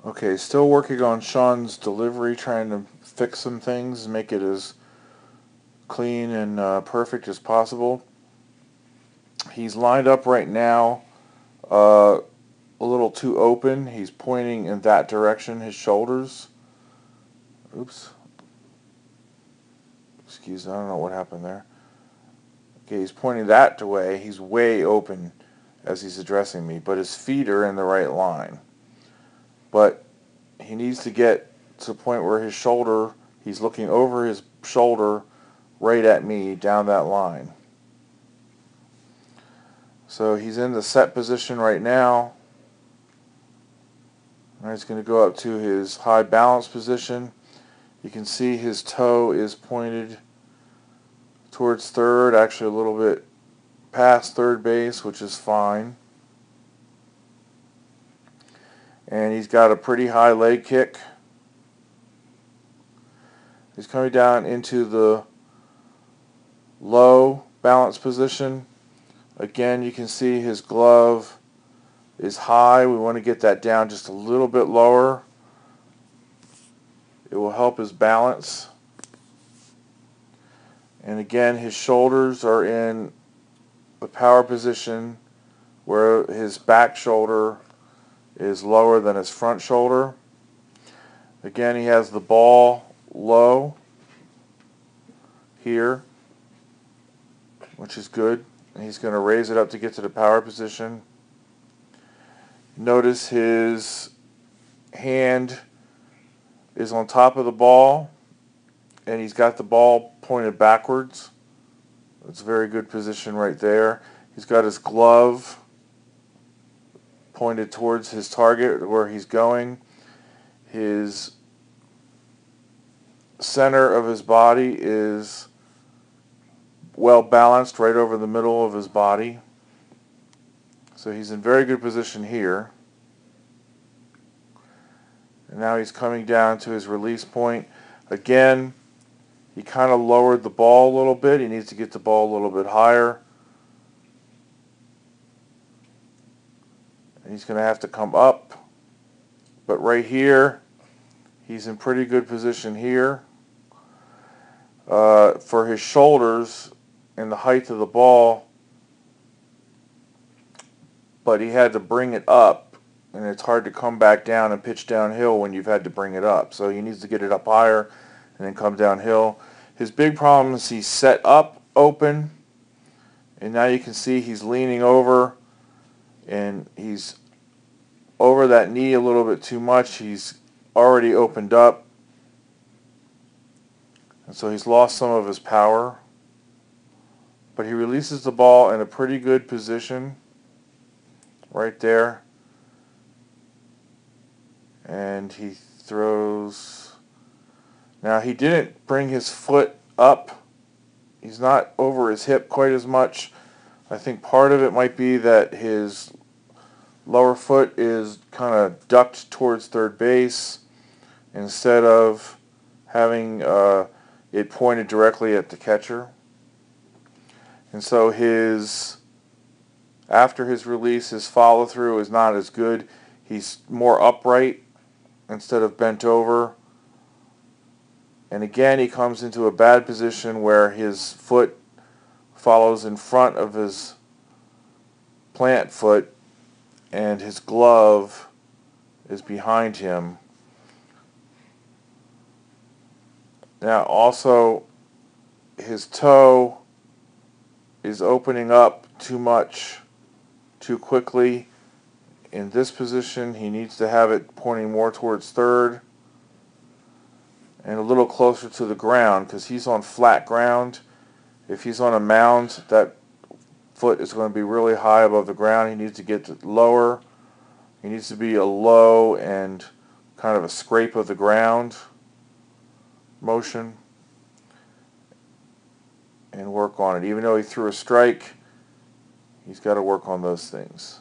Okay, still working on Shaun's delivery, trying to fix some things, make it as clean and perfect as possible. He's lined up right now a little too open. He's pointing in that direction, his shoulders. Oops. Excuse me, I don't know what happened there. Okay, he's pointing that way. He's way open as he's addressing me, but his feet are in the right line. But he needs to get to a point where he's looking over his shoulder right at me down that line. So he's in the set position right now. Now he's going to go up to his high balance position. You can see his toe is pointed towards third, actually a little bit past third base, which is fine. And he's got a pretty high leg kick. He's coming down into the low balance position. Again, you can see his glove is high. We want to get that down just a little bit lower. It will help his balance. And again, his shoulders are in the power position where his back shoulder is lower than his front shoulder. Again, he has the ball low here, which is good. And he's going to raise it up to get to the power position. Notice his hand is on top of the ball, and he's got the ball pointed backwards. That's a very good position right there. He's got his glove pointed towards his target where he's going. His center of his body is well balanced right over the middle of his body. So he's in very good position here. And now he's coming down to his release point. Again, he kind of lowered the ball a little bit. He needs to get the ball a little bit higher. And he's going to have to come up. But right here, he's in pretty good position here. For his shoulders and the height of the ball, but he had to bring it up, and it's hard to come back down and pitch downhill when you've had to bring it up. So he needs to get it up higher and then come downhill. His big problem is he's set up open, and now you can see he's leaning over, and he's over that knee a little bit too much. He's already opened up, and so he's lost some of his power. But he releases the ball in a pretty good position right there. And he throws. Now he didn't bring his foot up. He's not over his hip quite as much. I think part of it might be that his lower foot is kind of ducked towards third base instead of having it pointed directly at the catcher. And so after his release, his follow through is not as good. He's more upright instead of bent over. And again, he comes into a bad position where his foot follows in front of his plant foot and his glove is behind him. Now also, his toe is opening up too much, too quickly. In this position, he needs to have it pointing more towards third and a little closer to the ground because he's on flat ground. If he's on a mound, that foot is going to be really high above the ground. He needs to get lower. He needs to be a low and kind of a scrape of the ground motion and work on it. Even though he threw a strike, he's got to work on those things.